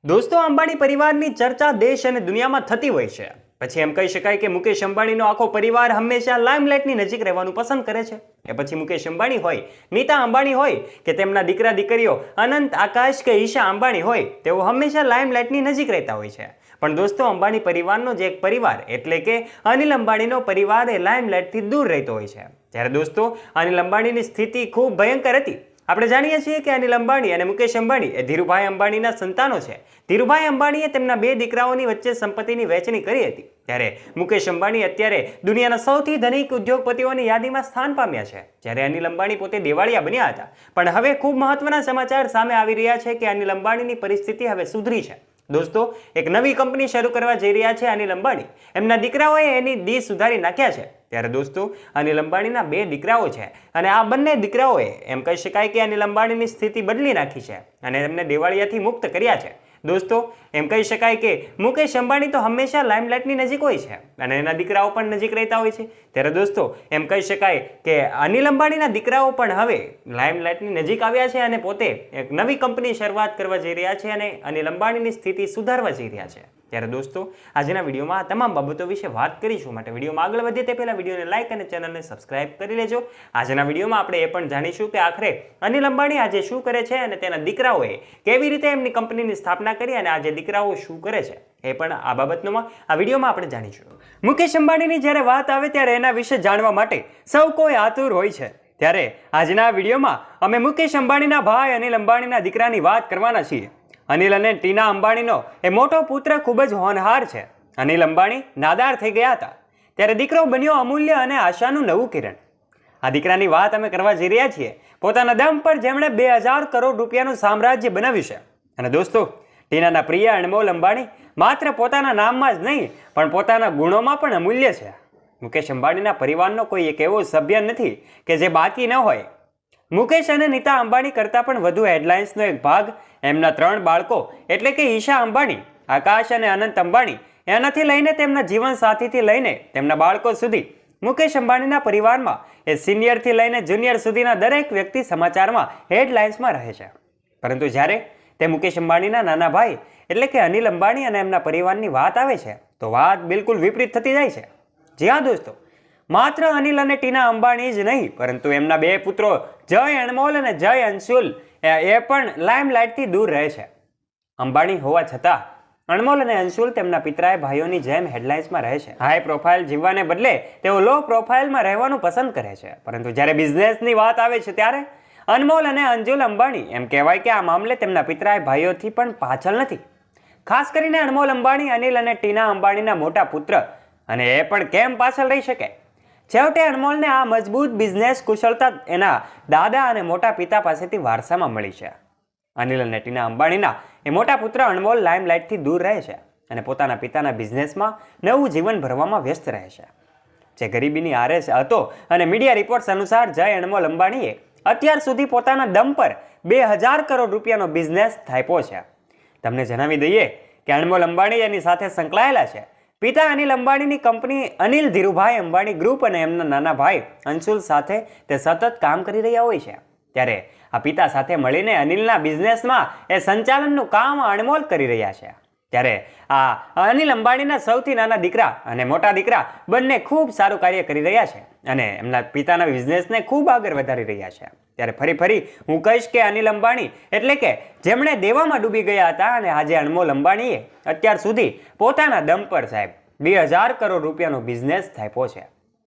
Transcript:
દોસ્તો, અંબાણી પરિવારની ચર્ચા દેશ અને દુનિયામાં થતી હોય છે. પછી એમ કહી શકાય કે મુકેશ અંબાણીનો આખો પરિવાર હંમેશા લાઇમલાઇટની નજીક રહેવાનું પસંદ કરે છે. એ પછી મુકેશ અંબાણી હોય, નીતા અંબાણી હોય કે તેમના દીકરા દીકરીઓ અનંત, આકાશ કે ઈશા અંબાણી હોય, તેઓ હંમેશા લાઇમલાઇટની નજીક રહેતા હોય છે. પણ દોસ્તો, અંબાણી પરિવારનો જે એક પરિવાર એટલે કે અનિલ અંબાણીનો પરિવાર એ લાઇમલાઇટથી દૂર રહેતો હોય છે. જ્યારે દોસ્તો, અનિલ અંબાણીની સ્થિતિ ખૂબ ભયંકર હતી. આપણે જાણીએ છીએ કે અનિલ અંબાણી અને મુકેશ અંબાણી એ ધીરુભાઈ અંબાણીના સંતાનો છે. ધીરુભાઈ અંબાણીએ તેમના બે દીકરાઓની વચ્ચે સંપત્તિની વહેંચણી કરી હતી. ત્યારે મુકેશ અંબાણી અત્યારે દુનિયાના સૌથી ધનિક ઉદ્યોગપતિઓની યાદીમાં સ્થાન પામ્યા છે. જ્યારે અનિલ અંબાણી પોતે દેવાળિયા બન્યા હતા. પણ હવે ખૂબ મહત્વના સમાચાર સામે આવી રહ્યા છે કે અનિલ અંબાણીની પરિસ્થિતિ હવે સુધરી છે. દોસ્તો, એક નવી કંપની શરૂ કરવા જઈ રહ્યા છે અનિલ અંબાણી. એમના દીકરાઓએ એની દી સુધારી નાખ્યા છે. ત્યારે દોસ્તો, અનિલ અંબાણીના બે દીકરાઓ છે અને આ બંને દીકરાઓએ એમ કહી શકાય કે અનિલ અંબાણીની સ્થિતિ બદલી નાખી છે અને એમને દેવાળિયાથી મુક્ત કર્યા છે. દોસ્તો, એમ કહી શકાય કે મુકેશ અંબાણી તો હંમેશા લાઇમલાઇટની નજીક હોય છે અને એના દીકરાઓ પણ નજીક રહેતા હોય છે. ત્યારે દોસ્તો, એમ કહી શકાય કે અનિલ અંબાણીના દીકરાઓ પણ હવે લાઇમલાઇટની નજીક આવ્યા છે અને પોતે એક નવી કંપની શરૂઆત કરવા જઈ રહ્યા છે અને અનિલ અંબાણીની સ્થિતિ સુધારવા જઈ રહ્યા છે. ત્યારે દોસ્તો, આજના વિડીયોમાં આ તમામ બાબતો વિશે વાત કરીશું. માટે વિડીયોમાં આગળ વધીએ તે પહેલાં વિડીયોને લાઇક અને ચેનલને સબસ્ક્રાઇબ કરી લેજો. આજના વિડીયોમાં આપણે એ પણ જાણીશું કે આખરે અનિલ અંબાણી આજે શું કરે છે અને તેના દીકરાઓએ કેવી રીતે એમની કંપનીની સ્થાપના કરી અને આજે દીકરાઓ શું કરે છે એ પણ આ બાબતમાં આ વિડીયોમાં આપણે જાણીશું. મુકેશ અંબાણીની જ્યારે વાત આવે ત્યારે એના વિશે જાણવા માટે સૌ કોઈ આતુર હોય છે. ત્યારે આજના વિડીયોમાં અમે મુકેશ અંબાણીના ભાઈ અનિલ અંબાણીના દીકરાની વાત કરવાના છીએ. અનિલ અને ટીના અંબાણીનો એ મોટો પુત્ર ખૂબ જ હોનહાર છે. અનિલ અંબાણી નાદાર થઈ ગયા હતા ત્યારે દીકરો બન્યો અમૂલ્ય અને આશાનું નવું કિરણ. આ દીકરાની વાત અમે કરવા જઈ રહ્યા છીએ. પોતાના દમ પર જેમણે 2000 કરોડ રૂપિયાનું સામ્રાજ્ય બનાવ્યું છે. અને દોસ્તો, ટીનાના પ્રિય અનમોલ અંબાણી માત્ર પોતાના નામમાં જ નહીં પણ પોતાના ગુણોમાં પણ અમૂલ્ય છે. મુકેશ અંબાણીના પરિવારનો કોઈ એક એવો સભ્ય નથી કે જે બાકી ન હોય. મુકેશ અને નીતા અંબાણી કરતાં પણ વધુ હેડલાઇન્સનો એક ભાગ એમના 3 બાળકો એટલે કે ઈશા અંબાણી, આકાશ અને અનંત અંબાણી, એનાથી લઈને તેમના જીવનસાથીથી લઈને તેમના બાળકો સુધી મુકેશ અંબાણીના પરિવારમાં એ સિનિયરથી લઈને જુનિયર સુધીના દરેક વ્યક્તિ સમાચારમાં હેડલાઇન્સમાં રહે છે. પરંતુ જ્યારે તે મુકેશ અંબાણીના નાના ભાઈ એટલે કે અનિલ અંબાણી અને એમના પરિવારની વાત આવે છે તો વાત બિલકુલ વિપરીત થતી જાય છે. જી હા દોસ્તો, માત્ર અનિલ અને ટીના અંબાણી જ નહીં પરંતુ એમના બે પુત્રો જય અનમોલ અને જય અંશુલ એ પણ લાઇમલાઇટથી દૂર રહે છે. અંબાણી હોવા છતાં અનમોલ અને અંશુલ તેમના પિતરાએ ભાઈઓની જેમ હેડલાઇન્સમાં રહે છે. હાઈ પ્રોફાઇલ જીવવાને બદલે તેઓ લો પ્રોફાઇલમાં રહેવાનું પસંદ કરે છે. પરંતુ જ્યારે બિઝનેસની વાત આવે છે ત્યારે અનમોલ અને અંશુલ અંબાણી એમ કહેવાય કે આ મામલે તેમના પિતરાએ ભાઈઓથી પણ પાછળ નથી. ખાસ કરીને અનમોલ અંબાણી અનિલ અને ટીના અંબાણીના મોટા પુત્ર અને એ પણ કેમ પાછળ રહી શકે? છેવટે અનમોલને આ મજબૂત બિઝનેસ કુશળતા એના દાદા અને મોટા પિતા પાસેથી વારસામાં મળી છે. અનિલ અને ટીના અંબાણીના એ મોટા પુત્ર અનમોલ લાઇમલાઇટથી દૂર રહે છે અને પોતાના પિતાના બિઝનેસમાં નવું જીવન ભરવામાં વ્યસ્ત રહે છે. જે ગરીબીની આરે હતો અને મીડિયા રિપોર્ટ્સ અનુસાર જય અનમોલ અંબાણીએ અત્યાર સુધી પોતાના દમ પર 2000 કરોડ રૂપિયાનો બિઝનેસ થાપ્યો છે. તમને જણાવી દઈએ કે અનમોલ અંબાણી એની સાથે સંકળાયેલા છે. પિતા અનિલ અંબાણીની કંપની અનિલ ધીરુભાઈ અંબાણી ગ્રુપ અને એમના નાના ભાઈ અંશુલ સાથે તે સતત કામ કરી રહ્યા હોય છે. ત્યારે આ પિતા સાથે મળીને અનિલના બિઝનેસમાં એ સંચાલનનું કામ અનમોલ કરી રહ્યા છે. ત્યારે આ અનિલ અંબાણીના સૌથી નાના દીકરા અને મોટા દીકરા બંને ખૂબ સારું કાર્ય કરી રહ્યા છે અને એમના પિતાના બિઝનેસને ખૂબ આગળ વધારી રહ્યા છે. ત્યારે ફરી હું કહીશ કે અનિલ અંબાણી એટલે કે જેમણે દેવામાં ડૂબી ગયા હતા અને આજે અનમોલ અંબાણીએ અત્યાર સુધી પોતાના દમ પર સાહેબ 2000 કરોડ રૂપિયાનો બિઝનેસ થાપ્યો છે.